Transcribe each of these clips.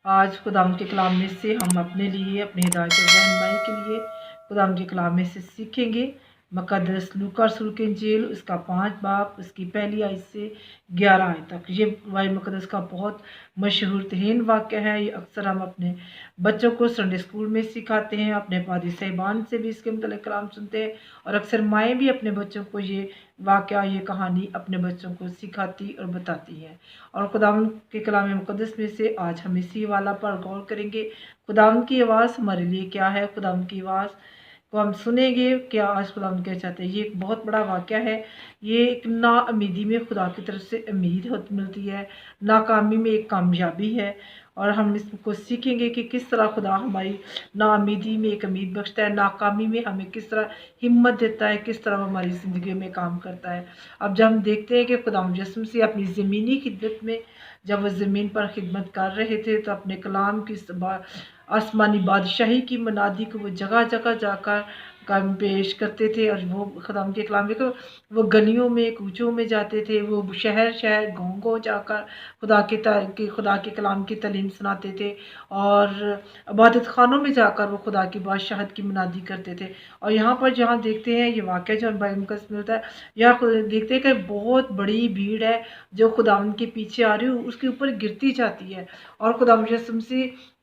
आज खुदावंद के कलाम में से हम अपने लिए, अपनी हिदायत और रहनुमाई के लिए खुदावंद के कलाम में से सीखेंगे। मुक़द्दस लूका रसूल की इंजील उसका 5 बाब उसकी पहली आयत से 11 आयत तक। ये वाहिद मुक़द्दस का बहुत मशहूर तरीन वाक़या है। ये अक्सर हम अपने बच्चों को संडे स्कूल में सिखाते हैं, अपने पादी साहिबान से भी इसके मतलब कलाम सुनते हैं, और अक्सर माएँ भी अपने बच्चों को ये वाक़या, ये कहानी अपने बच्चों को सिखाती और बताती हैं। और खुदावंद के कलाम मुक़द्दस में से आज हम इसी वाला पर गौर करेंगे। खुदावंद की आवाज़ हमारे लिए क्या है, खुदावंद की आवाज़ को हम सुनेंगे क्या आज खुदावंद क्या चाहते हैं। ये एक बहुत बड़ा वाक़या है। ये एक नाउमीदी में खुदा की तरफ से उम्मीद मिलती है, नाकामी में एक कामयाबी है। और हम इसको सीखेंगे कि किस तरह खुदा हमारी नाउमीदी में एक उम्मीद बख्शता है, नाकामी में हमें किस तरह हिम्मत देता है, किस तरह वो हमारी ज़िंदगी में काम करता है। अब जब हम देखते हैं कि खुदा मुजस्सम से अपनी ज़मीनी खिदमत में जब वो ज़मीन पर खिदमत कर रहे थे, तो अपने कलाम की आसमानी बादशाही की मनादी को वो जगह जगह जाकर काम पेश करते थे। और वो खुदाम के कलाम देखो, वो गलियों में कूचों में जाते थे, वो शहर शहर गाँव गाँव जाकर खुदा के कलाम की तालीम सुनाते थे, और इबादत खानों में जाकर वो खुदा की बादशाहत की मनादी करते थे। और यहाँ पर जहाँ देखते हैं ये वाक़या जो बाइबल में मिलता है, यहाँ देखते हैं कि बहुत बड़ी भीड़ है जो खुदावंद के पीछे आ रही है, उसके ऊपर गिरती जाती है। और खुदा मुजस्सम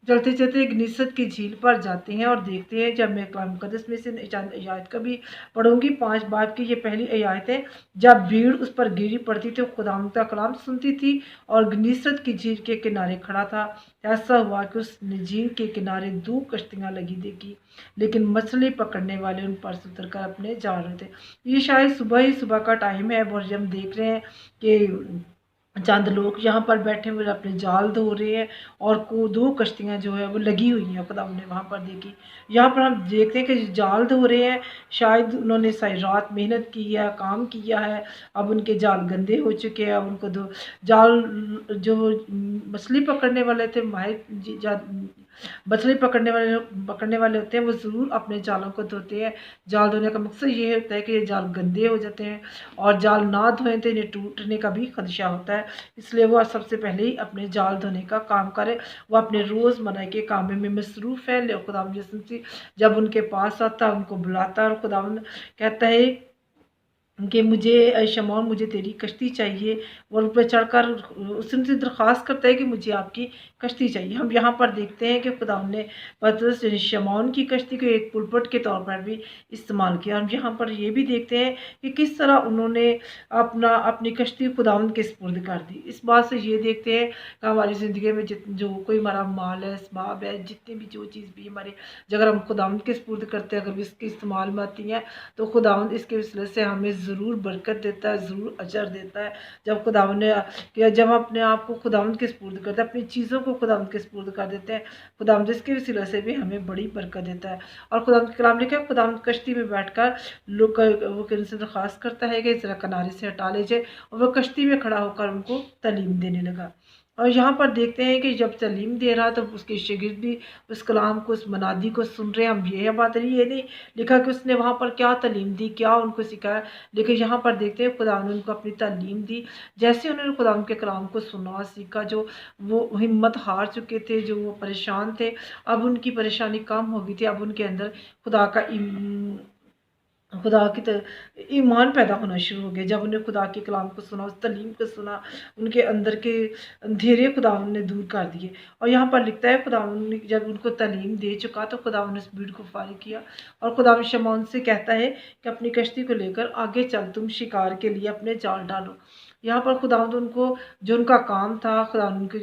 चलते चलते एक निसरत की झील पर जाते हैं, और देखते हैं, जब मैं कलाम मुक़द्दस में से चंद आयत का भी पढ़ूंगी, 5 बाब की ये पहली आयत है। जब भीड़ उस पर गिरी पड़ती थी, खुदावंद का कलाम सुनती थी, और निसरत की झील के किनारे खड़ा था। ऐसा हुआ कि उस झील के किनारे 2 कश्तियाँ लगी देखी, लेकिन मछली पकड़ने वाले उन पर से उतर कर अपने जा रहे थे। ये शायद सुबह ही सुबह का टाइम है, और जब हम देख रहे हैं कि चंद लोग यहाँ पर बैठे हुए अपने जाल धो रहे हैं, और को 2 कश्तियाँ जो है वो लगी हुई हैं, खुदा ने वहाँ पर देखी। यहाँ पर हम देखते हैं कि जाल धो रहे हैं, शायद उन्होंने सारी रात मेहनत की है, काम किया है, अब उनके जाल गंदे हो चुके हैं। अब उनको दो जाल जो मछली पकड़ने वाले थे, मछली पकड़ने वाले होते हैं, वो ज़रूर अपने जालों को धोते हैं। जाल धोने का मकसद ये होता है कि ये जाल गंदे हो जाते हैं, और जाल ना धोएं तो इन्हें टूटने का भी खदशा होता है। इसलिए वो सबसे पहले ही अपने जाल धोने का काम करें। वो अपने रोज़मर्रा के काम में मसरूफ़ है। खुदावंद यीशु जब उनके पास आता, उनको बुलाता, और खुदावंद कहता है कि मुझे शमौन, मुझे तेरी कश्ती चाहिए, और उन पर चढ़कर उससे उनसे दरख्वास्त करता है कि मुझे आपकी कश्ती चाहिए। हम यहाँ पर देखते हैं कि खुदावंद ने पतरस शमौन की कश्ती को एक पुलपट के तौर पर भी इस्तेमाल किया। हम यहाँ पर ये भी देखते हैं कि किस तरह उन्होंने अपनी कश्ती खुदावंद के सुपुर्द कर दी। इस बात से ये देखते हैं कि हमारी ज़िंदगी में जो कोई हमारा माल है, इसबाब है, जितनी भी जो चीज़ भी हमारे, अगर हम खुदावंद के सुपुर्द करते हैं, अगर इसके इस्तेमाल में आती हैं, तो खुदावंद इसके वसीले से हमें ज़रूर बरकत देता है, ज़रूर अजर देता है। जब खुदावंद ने कि जब हम अपने आप को खुदावंद के सुपुर्द करते हैं, अपनी चीज़ों को खुदावंद के सुपुर्द कर देते हैं, खुदावंद इसके वसीले से भी हमें बड़ी बरकत देता है। और खुदावंद के कलाम लिखा है, खुदावंद कश्ती में बैठकर लोग वो उनसे दरख्वास्त करता है कि ज़रा किनारे से हटा लीजिए, और वो कश्ती में खड़ा होकर उनको तालीम देने लगा। और यहाँ पर देखते हैं कि जब तालीम दे रहा, तो उसके शागिर्द भी उस कलाम को, उस मनादी को सुन रहे हैं। हम ये बात नहीं, ये नहीं लिखा कि उसने वहाँ पर क्या तालीम दी, क्या उनको सिखाया, लेकिन यहाँ पर देखते हैं खुदा ने उनको अपनी तालीम दी। जैसे उन्होंने खुदा के कलाम को सुना, सीखा, जो वो हिम्मत हार चुके थे, जो वो परेशान थे, अब उनकी परेशानी कम हो गई थी। अब उनके अंदर खुदा की ईमान पैदा होना शुरू हो गया। जब उन्हें खुदा के कलाम को सुना, उस तालीम को सुना, उनके अंदर के अंधेरे खुदा ने दूर कर दिए। और यहाँ पर लिखता है, खुदा ने जब उनको तालीम दे चुका, तो खुदा ने उस भीड़ को फारिग किया, और खुदा शमौन से कहता है कि अपनी कश्ती को लेकर आगे चल, तुम शिकार के लिए अपने जाल डालो। यहाँ पर खुदावंद उनको, जो उनका काम था, खुदावंद उनकी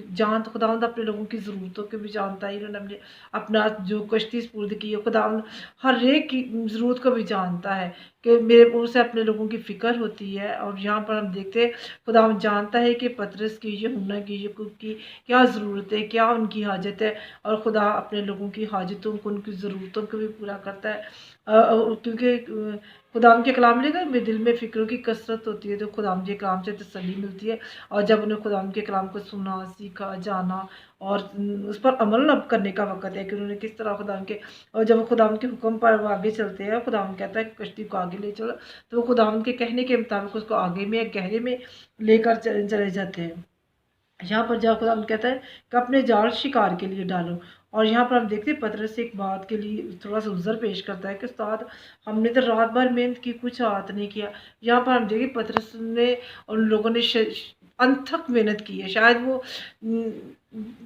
खुदावंद अपने लोगों की ज़रूरतों को भी जानता है। इन्होंने अपना जो कश्ती सुपुर्द की है, खुदावंद हर एक की ज़रूरत को भी जानता है कि मेरे उसे अपने लोगों की फ़िक्र होती है। और यहाँ पर हम देखते हैं खुदावंद जानता है कि पतरस की, यूहन्ना की, याकूब की क्या ज़रूरत है, क्या उनकी हाजत है, और खुदा अपने लोगों की हाजतों को, उनकी ज़रूरतों को भी पूरा करता है। क्योंकि खुदाम के कलाम लेगा, मेरे दिल में फ़िक्रों की कसरत होती है, तो खुदाम के कलाम से तसल्ली मिलती है। और जब उन्हें खुदाम के कलाम को सुना, सीखा, जाना, और उस पर अमल अब करने का वक़्त है कि उन्होंने किस तरह खुदाम के, और जब वो खुदाम के हुक्म पर वो आगे चलते हैं, खुदाम कहता है कि कश्ती को आगे ले चलो, तो वो खुदाम के कहने के मुताबिक उसको आगे में, गहरे में लेकर चले जाते हैं। यहाँ पर जहाँ खुदा कहता है कि अपने जाल शिकार के लिए डालो। और यहाँ पर हम देखते हैं पतरस एक बात के लिए थोड़ा सा उज़र पेश करता है कि उस्ताद हमने तो रात भर मेहनत की, कुछ हाथ नहीं किया। यहाँ पर हम देखिए पतरस ने और उन लोगों ने अनथक मेहनत की है। शायद वो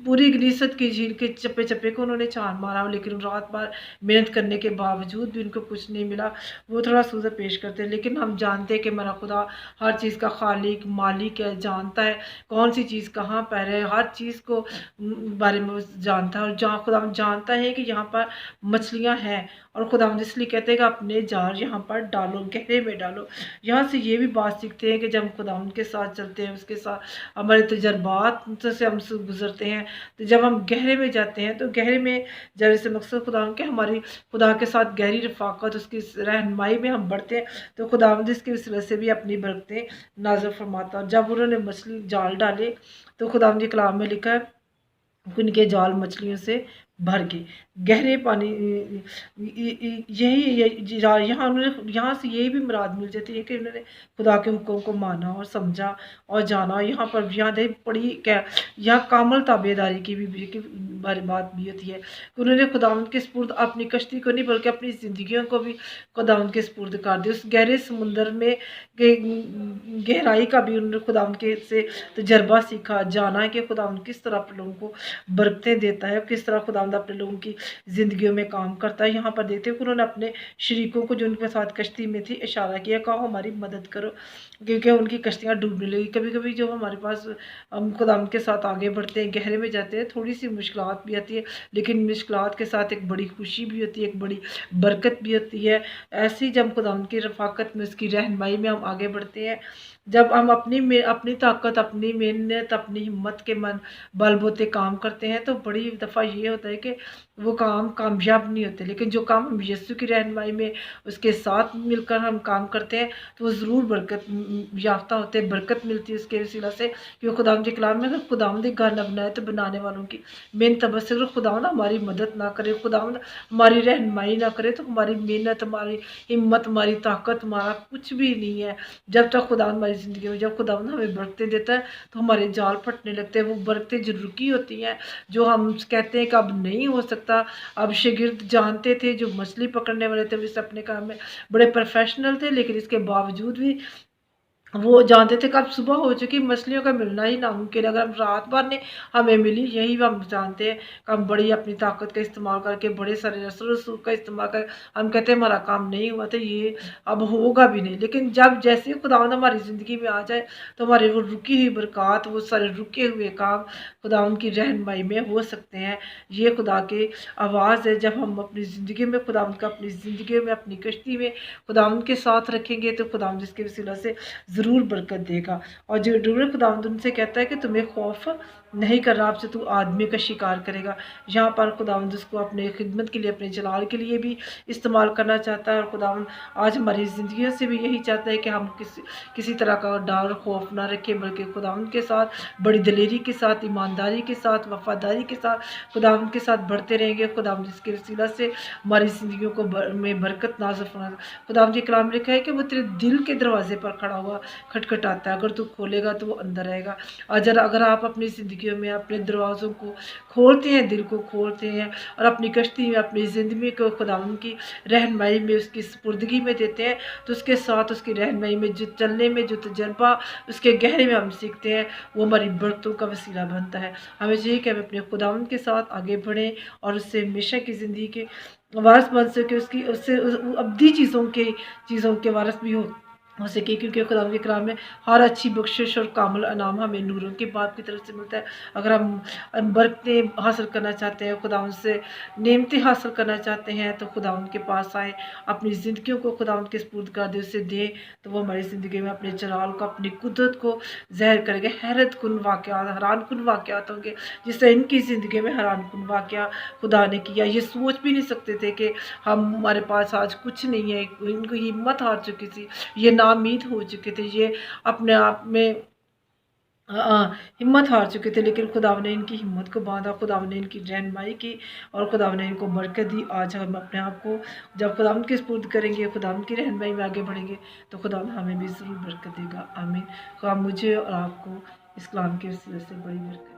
पूरी गलीसत की झील के चप्पे चप्पे को उन्होंने छान मारा, लेकिन रात भर मेहनत करने के बावजूद भी उनको कुछ नहीं मिला। वो थोड़ा सूझा पेश करते हैं, लेकिन हम जानते हैं कि मेरा खुदा हर चीज़ का खालिक मालिक है, जानता है कौन सी चीज़ कहाँ पर है, हर चीज़ को बारे में वो जानता है। और जहाँ खुदा जानता है कि यहाँ पर मछलियाँ हैं, और खुदा इसलिए कहते हैं कि अपने जाल यहाँ पर डालो, गहरे में डालो। यहाँ से ये भी बात सीखते हैं कि जब हम खुदा के साथ चलते हैं, उसके साथ हमारे तजर्बात से हम गुजरते हैं, तो जब हम गहरे में जाते हैं तो गहरे में जाने से मकसद खुदा के हमारी खुदा के साथ गहरी रफाकत, उसकी रहनुमाई में हम बढ़ते हैं, तो खुदा इसकी वजह से भी अपनी बरकतें नाज़िल फरमाता। जब उन्होंने मछली जाल डाले तो खुदा के कलाम में लिखा है उनके जाल मछलियों से भर के गहरे पानी। यही यहाँ से यही भी मुराद मिल जाती है कि उन्होंने खुदा के हुक्म को माना और समझा और जाना। यहाँ पर यहाँ दे पड़ी क्या, यहाँ कामल ताबेदारी की भी बारी बात भी होती है कि उन्होंने खुदावंद के सुपुर्द अपनी कश्ती को नहीं बल्कि अपनी ज़िंदगियों को भी खुदावंद के सुपुर्द कर दिया। उस गहरे समुंदर में गहराई का भी उन्होंने खुदावंद के से तजर्बा सीखा, जाना है कि खुदावंद किस तरह आप लोगों को बरकतें देता है, किस तरह खुदावंद अपने लोगों की ज़िंदगियों में काम करता है। यहाँ पर देखते हैं कि उन्होंने अपने शरीकों को जो उनके साथ कश्ती में थी इशारा किया, कहा हमारी मदद करो, क्योंकि उनकी कश्तियाँ डूबने लगी। कभी कभी जो हमारे पास हम खुदावंद के साथ आगे बढ़ते हैं, गहरे में जाते हैं, थोड़ी सी मुश्किलात भी आती है, लेकिन मुश्किलात के साथ एक बड़ी खुशी भी होती है, एक बड़ी बरकत भी होती है। ऐसी जब खुदावंद की रफाकत में, उसकी रहनुमाई में हम आगे बढ़ते हैं, जब हम अपनी ताकत, अपनी मेहनत, अपनी हिम्मत के मन बलबूते काम करते हैं, तो बड़ी दफ़ा ये होता है कि वो काम कामयाब नहीं होते। लेकिन जो काम हम यीशु की रहनुमाई में उसके साथ मिलकर हम काम करते हैं, तो वो ज़रूर बरकत याफ्ता होते हैं, बरकत मिलती है उसके वसीला से। क्योंकि खुदावंद के कलाम में अगर खुदावंद एक घर न बनाए तो बनाने वालों की मेहनत बस। अगर खुदावंद हमारी मदद ना करे, खुदावंद हमारी रहनुमाई ना करे, तो हमारी मेहनत, हमारी हिम्मत, हमारी ताकत, हमारा कुछ भी नहीं है। जब तक खुदावंद हमारी ज़िंदगी में, जब खुदावंद हमें बरकतें देता है, तो हमारे जाल फटने लगते हैं। वो बरकतें जो रुकी होती हैं, जो हम कहते हैं कि अब नहीं हो सकता। अब शागिर्द जानते थे, जो मछली पकड़ने वाले थे, वो इस अपने काम में बड़े प्रोफेशनल थे, लेकिन इसके बावजूद भी वो जानते थे कि अब सुबह हो चुकी, मछलियों का मिलना ही नामुमकिन। अगर हम रात भर ने हमें मिली, यही हम जानते हैं कि हम बड़ी अपनी ताकत का इस्तेमाल करके, बड़े सारे रसूल का इस्तेमाल कर हम कहते हैं हमारा काम नहीं हुआ था, ये अब होगा भी नहीं। लेकिन जब जैसे खुदावंद हमारी ज़िंदगी में आ जाए, तो हमारे वो रुकी हुई बरक़ात, वो सारे रुके हुए काम खुदावंद की रहनुमाई में हो सकते हैं। ये खुदा की आवाज़ है। जब हम अपनी ज़िंदगी में खुदावंद का, अपनी ज़िंदगी में, अपनी कश्ती में खुदावंद के साथ रखेंगे, तो खुदावंद जिसके वसीला से ज़रूर बरकत देगा। और जो ज़रूर खुदावंद उनसे कहता है कि तुम्हें खौफ नहीं कर रहा, आपसे तू आदमी का शिकार करेगा। यहाँ पर खुदावंद उसको अपने खिदमत के लिए, अपने जलाल के लिए भी इस्तेमाल करना चाहता है। और खुदावंद आज हमारी ज़िंदगियों से भी यही चाहता है कि हम किसी तरह का डर खौफ ना रखें, बल्कि खुदावंद के साथ बड़ी दलेरी के साथ, ईमानदारी के साथ, वफादारी के साथ खुदावंद के साथ बढ़ते रहेंगे। खुदावंद जिसके वसीला से हमारी ज़िंदगियों को में बरकत नाज़िल फरमा। खुदावंद के कलाम लिखा है कि वो तेरे दिल के दरवाजे पर खड़ा हुआ खटखटाता है, अगर तू खोलेगा तो वो अंदर आएगा। अगर आप अपनी ज़िंदगियों में अपने दरवाज़ों को खोलते हैं, दिल को खोलते हैं, और अपनी कश्ती में, अपनी ज़िंदगी को खुदावंद की रहनुमाई में, उसकी सुपुर्दगी में देते हैं, तो उसके साथ उसकी रहनुमाई में जो चलने में, जो तजर्बा उसके गहरे में हम सीखते हैं, वो हमारी बरकतों का वसीला बनता है। हमें चाहिए कि हम अपने खुदावंद के साथ आगे बढ़ें और उससे हमेशा की ज़िंदगी के वारिस बन सके, उससे अब्दी चीज़ों के वारिस भी हो सके। क्योंकि खुदावंद के कलाम में हर अच्छी बख्शिश और कामिल इनाम हमें नूरों के बाप की तरफ से मिलता है। अगर हम बरकतें हासिल करना चाहते हैं, खुदावंद से नेमतें हासिल करना चाहते हैं, तो खुदावंद के पास आएँ, अपनी ज़िंदगियों को खुदावंद के सुपुर्द कर दें, उसे दें, तो वो हमारी ज़िंदगी में अपने जलाल को, अपनी कुदरत को ज़ाहिर करेंगे। हैरत कुन वाक़यात, हैरान कुन वाक़यात होंगे, जिससे इनकी ज़िंदगी में हैरान कुन वाक़या खुदा ने किया। ये सोच भी नहीं सकते थे कि हमारे पास आज कुछ नहीं है। इनको हिम्मत हार चुकी थी, ये नाउम्मीद हो चुके थे, ये अपने आप में हिम्मत हार चुके थे, लेकिन खुदावंद ने इनकी हिम्मत को बांधा, खुदावंद ने इनकी रहनुमाई की, और खुदावंद ने इनको बरकत दी। आज हम अपने आप को जब खुदावंद के सुपुर्द करेंगे, खुदावंद की रहनुमाई में आगे बढ़ेंगे, तो खुदावंद हमें भी ज़रूर बरकत देगा। आमीन। खुदा मुझे और आपको इस कलाम के वसीले से बड़ी बरकत।